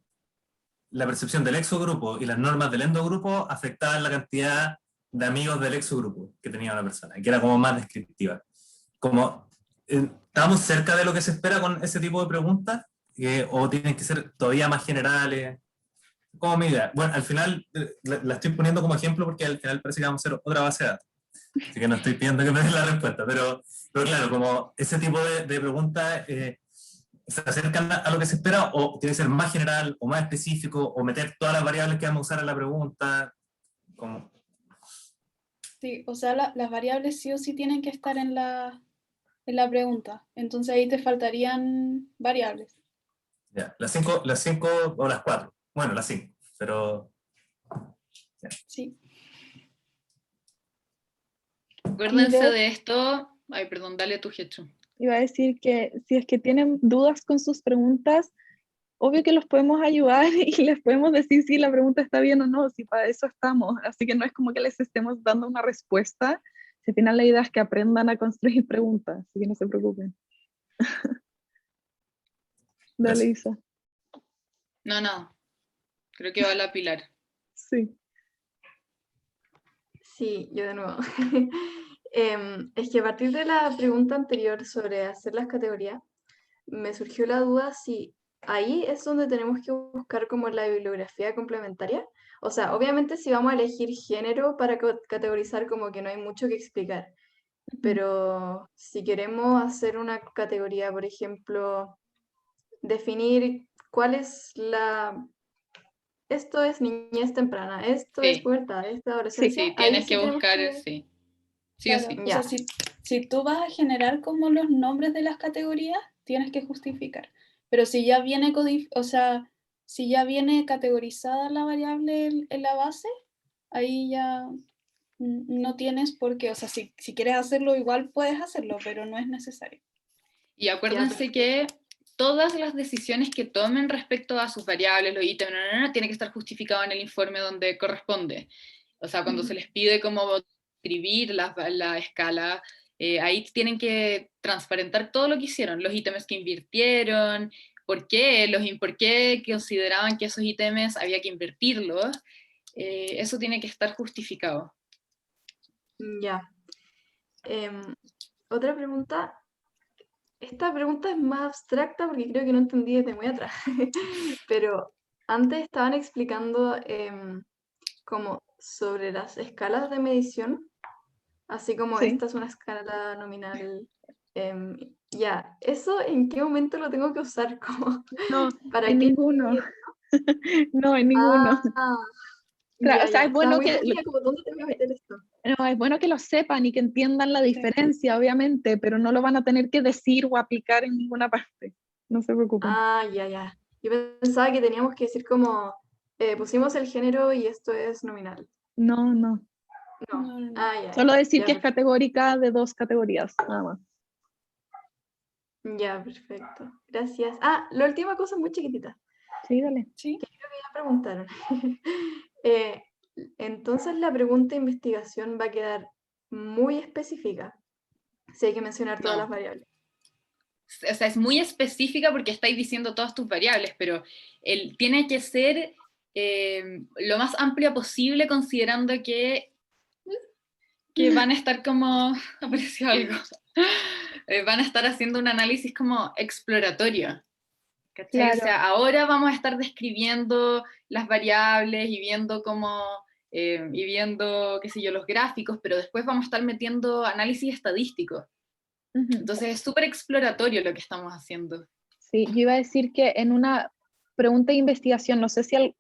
Speaker 8: exogrupo y las normas del endogrupo afectaban la cantidad de amigos del exogrupo que tenía una persona, que era como más descriptiva. Como, ¿estamos cerca de lo que se espera con ese tipo de preguntas? ¿O tienen que ser todavía más generales? Como mi idea. Bueno, al final la estoy poniendo como ejemplo porque al final parece que vamos a hacer otra base de datos. Así que no estoy pidiendo que me den la respuesta, pero claro, como ese tipo de preguntas se acercan a lo que se espera, o tiene que ser más general, o más específico, o meter todas las variables que vamos a usar en la pregunta. Como...
Speaker 3: Sí, o sea, las variables sí o sí tienen que estar en la pregunta. Entonces ahí te faltarían variables.
Speaker 8: Ya, las 5 o las 4. Bueno, las 5, pero... Ya.
Speaker 3: Sí.
Speaker 5: Acuérdense de esto. Ay, perdón, dale tu Getru.
Speaker 2: Iba a decir que si es que tienen dudas con sus preguntas, obvio que los podemos ayudar y les podemos decir si la pregunta está bien o no, si para eso estamos. Así que no es como que les estemos dando una respuesta. Al final la idea es que aprendan a construir preguntas, así que no se preocupen. Dale, Isa.
Speaker 5: No. Creo que va la Pilar.
Speaker 2: Sí.
Speaker 9: Sí, yo de nuevo. Es que a partir de la pregunta anterior sobre hacer las categorías, me surgió la duda si ahí es donde tenemos que buscar como la bibliografía complementaria. O sea, obviamente si vamos a elegir género para categorizar, como que no hay mucho que explicar. Pero si queremos hacer una categoría, por ejemplo, definir cuál es esto es niñez temprana, esto es pubertad, esto es adolescencia.
Speaker 5: Sí, tienes que
Speaker 9: tenemos
Speaker 5: buscar,
Speaker 9: que...
Speaker 5: sí. Sí
Speaker 3: Claro,
Speaker 5: o sí.
Speaker 3: o sea, si tú vas a generar como los nombres de las categorías, tienes que justificar. Pero si ya viene si ya viene categorizada la variable en la base, ahí ya no tienes por qué. O sea, si quieres hacerlo, igual puedes hacerlo, pero no es necesario.
Speaker 5: Y acuérdense que todas las decisiones que tomen respecto a sus variables, los ítems, tienen que estar justificados en el informe donde corresponde. O sea, cuando se les pide como escribir la escala, ahí tienen que transparentar todo lo que hicieron, los ítems que invirtieron, por qué consideraban que esos ítems había que invertirlos. Eso tiene que estar justificado.
Speaker 9: Ya. Otra pregunta. Esta pregunta es más abstracta porque creo que no entendí desde muy atrás. Pero antes estaban explicando como sobre las escalas de medición, así como esta es una escala nominal. Ya, ¿eso en qué momento lo tengo que usar? Como,
Speaker 2: no,
Speaker 9: ¿para
Speaker 2: en
Speaker 9: qué?
Speaker 2: ninguno. No, en ninguno. Claro, o sea, es bueno que...
Speaker 9: Como, ¿dónde te voy a meter esto?
Speaker 2: No, es bueno que lo sepan y que entiendan la diferencia, obviamente, pero no lo van a tener que decir o aplicar en ninguna parte. No se preocupen.
Speaker 9: Ah, ya. Yo pensaba que teníamos que decir como, pusimos el género y esto es nominal.
Speaker 2: No.
Speaker 9: No. Ah, ya.
Speaker 2: Solo decir
Speaker 9: ya,
Speaker 2: que es categórica de 2 categorías, nada más.
Speaker 9: Ya, perfecto. Gracias. Ah, la última cosa muy chiquitita.
Speaker 2: Sí, dale.
Speaker 3: Sí.
Speaker 9: Que creo que ya preguntaron. Entonces la pregunta de investigación va a quedar muy específica. Si hay que mencionar todas las variables.
Speaker 5: O sea, es muy específica porque estáis diciendo todas tus variables, pero tiene que ser lo más amplia posible, considerando que van a estar como, apareció algo, van a estar haciendo un análisis como exploratorio. ¿Cachai?
Speaker 2: Claro.
Speaker 5: O sea, ahora vamos a estar describiendo las variables y viendo qué sé yo, los gráficos, pero después vamos a estar metiendo análisis estadístico. Entonces es súper exploratorio lo que estamos haciendo.
Speaker 2: Sí, yo iba a decir que en una pregunta de investigación, no sé si el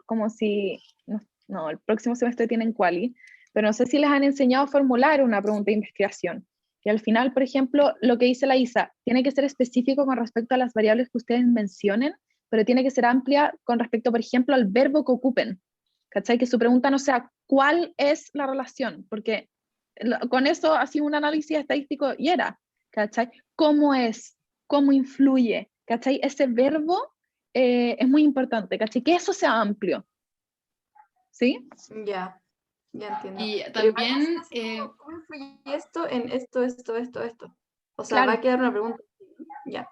Speaker 2: próximo semestre tienen quali, pero no sé si les han enseñado a formular una pregunta de investigación. Y al final, por ejemplo, lo que dice la Isa, tiene que ser específico con respecto a las variables que ustedes mencionen, pero tiene que ser amplia con respecto, por ejemplo, al verbo que ocupen. ¿Cachai? Que su pregunta no sea ¿cuál es la relación? Porque con eso hacía un análisis estadístico y era, ¿cachai? ¿Cómo es? ¿Cómo influye? ¿cachai? Ese verbo es muy importante, ¿cachai? Que eso sea amplio, ¿sí?
Speaker 9: Ya entiendo.
Speaker 5: Y
Speaker 9: Pero igual va a ser
Speaker 5: también,
Speaker 9: así como, ¿cómo influye esto en esto, esto, esto, esto? O sea, va
Speaker 2: Claro.
Speaker 9: a quedar una pregunta. Ya.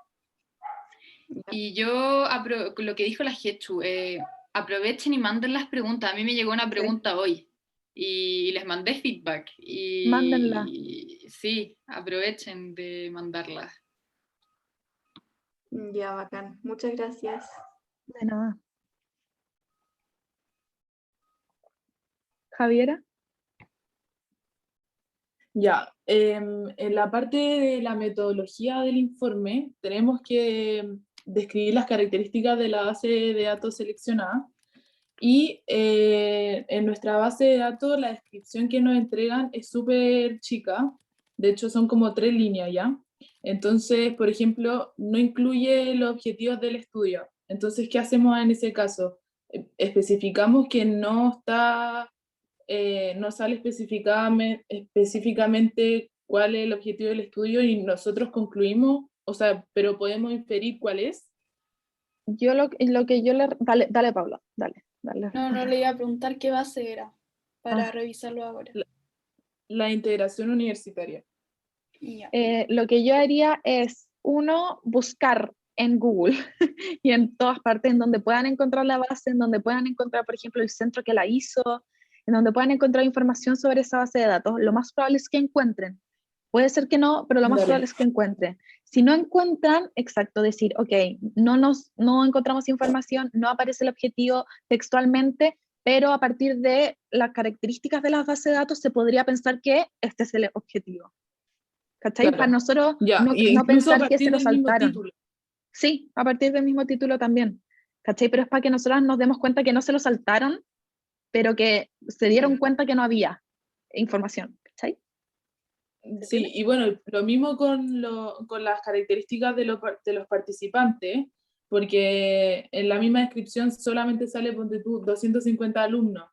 Speaker 5: y yo, lo que dijo la Jechu, aprovechen y manden las preguntas. A mí me llegó una pregunta hoy y les mandé feedback.
Speaker 2: Mándenla.
Speaker 5: Y sí, aprovechen de mandarlas.
Speaker 9: Ya, bacán. Muchas gracias.
Speaker 2: De nada. Javiera.
Speaker 11: Ya, en la parte de la metodología del informe tenemos que describir las características de la base de datos seleccionada y en nuestra base de datos la descripción que nos entregan es súper chica, de hecho son como 3 líneas ya. Entonces, por ejemplo, no incluye los objetivos del estudio. Entonces, ¿qué hacemos en ese caso? Especificamos que no está no sale específicamente cuál es el objetivo del estudio y nosotros concluimos, o sea, pero podemos inferir cuál es.
Speaker 2: Yo lo que yo le... Dale, Paula, dale.
Speaker 3: No le iba a preguntar qué base era para revisarlo ahora.
Speaker 11: La integración universitaria.
Speaker 3: Ya.
Speaker 2: Lo que yo haría es, uno, buscar en Google y en todas partes en donde puedan encontrar la base, en donde puedan encontrar, por ejemplo, el centro que la hizo, en donde puedan encontrar información sobre esa base de datos. Lo más probable es que encuentren. Puede ser que no, pero lo más probable es que encuentren. Si no encuentran, exacto, decir, ok, no encontramos información, no aparece el objetivo textualmente, pero a partir de las características de la base de datos se podría pensar que este es el objetivo. ¿Cachai?
Speaker 11: Claro.
Speaker 2: Para nosotros
Speaker 11: Ya,
Speaker 2: no
Speaker 11: incluso
Speaker 2: pensar
Speaker 11: a
Speaker 2: que se
Speaker 11: partir
Speaker 2: lo
Speaker 11: del mismo
Speaker 2: saltaron.
Speaker 11: título.
Speaker 2: Sí, a partir del mismo título también. ¿Cachai? Pero es para que nosotros nos demos cuenta que no se lo saltaron, pero que se dieron cuenta que no había información. ¿Cachai?
Speaker 11: Sí, y bueno, lo mismo con las características de los participantes, porque en la misma descripción solamente sale, ponte tú, 250 alumnos,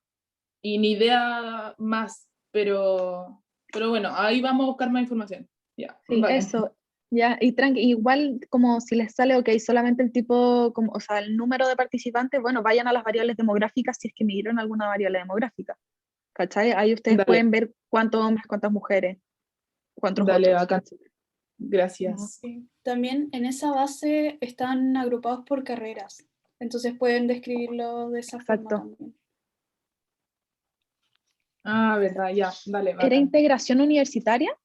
Speaker 11: y ni idea más, pero bueno, ahí vamos a buscar más información. Ya,
Speaker 2: Sí,
Speaker 11: bacán.
Speaker 2: eso. Ya, y igual como si les sale, ok, solamente el tipo, como, o sea, el número de participantes, bueno, vayan a las variables demográficas si es que midieron alguna variable demográfica. ¿Cachai? Ahí ustedes
Speaker 11: Dale.
Speaker 2: pueden ver cuántos hombres, cuántas mujeres, cuántos
Speaker 11: Dale,
Speaker 2: otros.
Speaker 11: bacán. Gracias.
Speaker 3: Sí. También en esa base están agrupados por carreras, entonces pueden describirlo de esa forma también.
Speaker 11: Ah, verdad, ya, dale,
Speaker 2: ¿Era
Speaker 11: bacán.
Speaker 2: integración universitaria?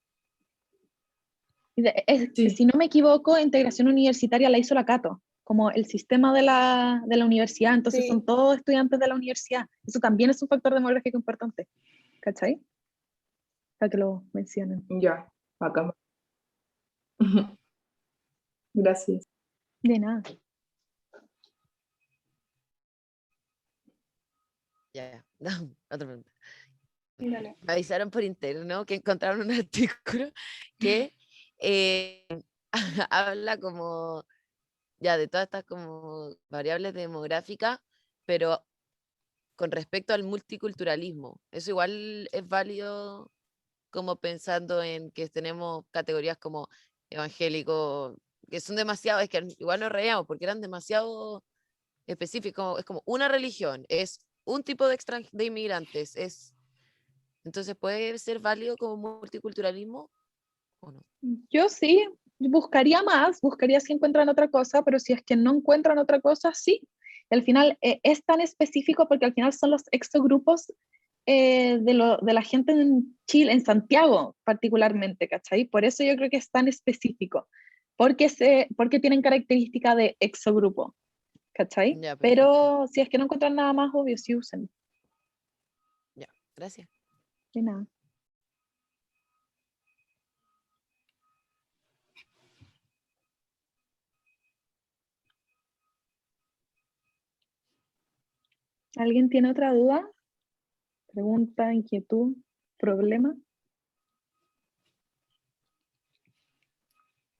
Speaker 11: Sí.
Speaker 2: Si no me equivoco, integración universitaria la hizo la Cato, como el sistema de la universidad, entonces son todos estudiantes de la universidad. Eso también es un factor demográfico importante, ¿cachai? Para que lo mencionen.
Speaker 11: Ya, bacán. Gracias.
Speaker 2: De nada.
Speaker 10: Ya, otra pregunta.
Speaker 3: Dale.
Speaker 10: Me avisaron por interno que encontraron un artículo que habla como ya de todas estas como variables demográficas, pero con respecto al multiculturalismo. Eso igual es válido como pensando en que tenemos categorías como evangélicos, que son demasiado, es que igual nos reíamos porque eran demasiado específicos, es como una religión, es un tipo de inmigrantes, entonces puede ser válido como multiculturalismo o no.
Speaker 2: Yo sí, buscaría si encuentran otra cosa, pero si es que no encuentran otra cosa, sí. Y al final es tan específico porque al final son los exogrupos de la gente en Chile, en Santiago particularmente, ¿cachai? Por eso yo creo que es tan específico, porque tienen característica de exogrupo, ¿cachai?
Speaker 10: Ya,
Speaker 2: pero si es que no encuentran nada más obvio, sí usen.
Speaker 10: Ya, gracias.
Speaker 2: De nada. ¿Alguien tiene otra duda? ¿Pregunta, inquietud, problema?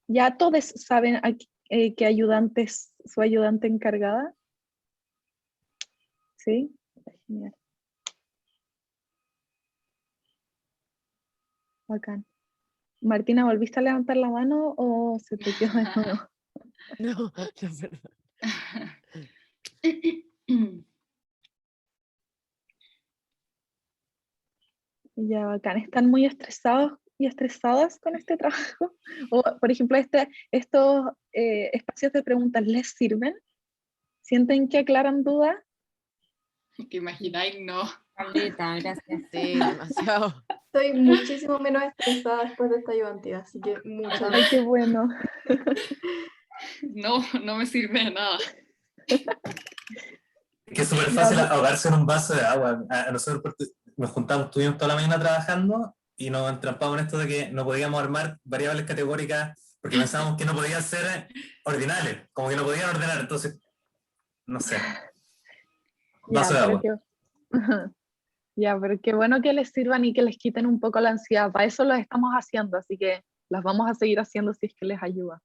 Speaker 2: ¿Ya todos saben qué ayudante es su ayudante encargada? ¿Sí? Genial. Bacán. Martina, ¿volviste a levantar la mano o se te quedó de nuevo?
Speaker 10: No, no, perdón.
Speaker 2: Ya, bacán. ¿Están muy estresados y estresadas con este trabajo? O, por ejemplo, estos espacios de preguntas, ¿les sirven? ¿Sienten que aclaran dudas?
Speaker 5: ¿Te imagináis? No.
Speaker 4: Caleta, gracias.
Speaker 10: Sí, demasiado.
Speaker 9: Estoy muchísimo menos estresada después de esta ayudantía, así que muchas
Speaker 2: Ay, qué bueno.
Speaker 5: No, no me sirve de nada.
Speaker 8: Que es súper fácil ahogarse en un vaso de agua. A nosotros nos juntamos, estuvimos toda la mañana trabajando y nos entrampamos en esto de que no podíamos armar variables categóricas porque pensábamos que no podían ser ordinales, como que no podían ordenar, entonces, no sé. Vaso de agua.
Speaker 2: Ya, pero qué bueno que les sirvan y que les quiten un poco la ansiedad. Para eso lo estamos haciendo, así que las vamos a seguir haciendo si es que les ayuda.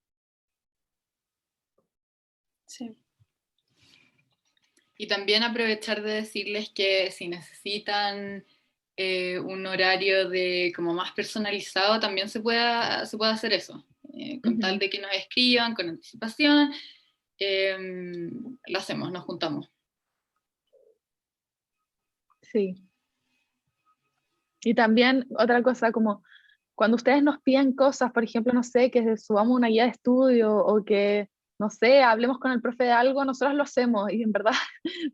Speaker 3: Sí.
Speaker 5: Y también aprovechar de decirles que si necesitan un horario de como más personalizado, también se puede hacer eso. Con tal de que nos escriban con anticipación, lo hacemos, nos juntamos.
Speaker 2: Sí. Y también otra cosa, como cuando ustedes nos piden cosas, por ejemplo, no sé, que subamos una guía de estudio o que, no sé, hablemos con el profe de algo, nosotros lo hacemos y en verdad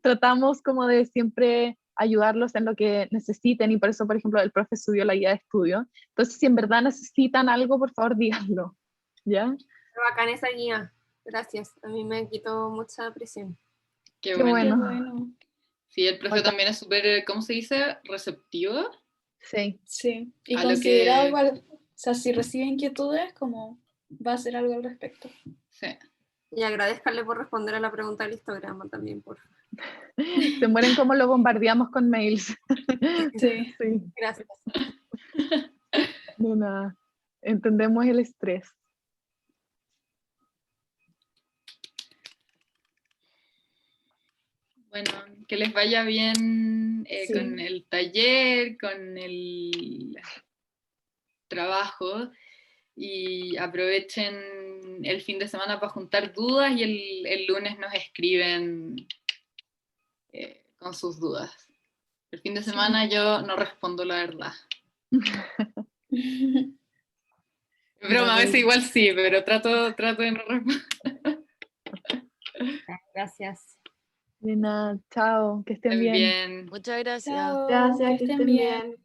Speaker 2: tratamos como de siempre ayudarlos en lo que necesiten y por eso, por ejemplo, el profe subió la guía de estudio. Entonces, si en verdad necesitan algo, por favor, díganlo, ¿ya?
Speaker 4: Qué bacán esa guía. Gracias. A mí me quitó mucha presión.
Speaker 5: Qué
Speaker 2: Qué
Speaker 5: bueno.
Speaker 2: bueno.
Speaker 5: Sí, el profe también es súper, ¿cómo se dice? Receptivo.
Speaker 2: Sí.
Speaker 3: Sí. Y
Speaker 5: A lo
Speaker 3: considerado
Speaker 5: que-
Speaker 3: igual, o sea, si recibe inquietudes, como va a hacer algo al respecto.
Speaker 5: Sí.
Speaker 4: Y agradezcanle por responder a la pregunta del histograma también, por favor.
Speaker 2: Se mueren como lo bombardeamos con mails.
Speaker 3: Sí.
Speaker 2: Sí,
Speaker 4: Gracias.
Speaker 2: de nada. Entendemos el estrés.
Speaker 5: Bueno, que les vaya bien
Speaker 3: Sí.
Speaker 5: con el taller, con el trabajo y aprovechen el fin de semana para juntar dudas y el lunes nos escriben con sus dudas. El fin de semana yo no respondo la verdad. Broma, a veces igual sí, pero trato de no responder.
Speaker 4: Gracias.
Speaker 2: De nada, chao, que estén bien.
Speaker 5: Bien.
Speaker 10: Muchas gracias.
Speaker 3: Chao,
Speaker 9: Gracias,
Speaker 3: que
Speaker 9: que
Speaker 3: estén
Speaker 9: estén
Speaker 3: bien.
Speaker 9: bien.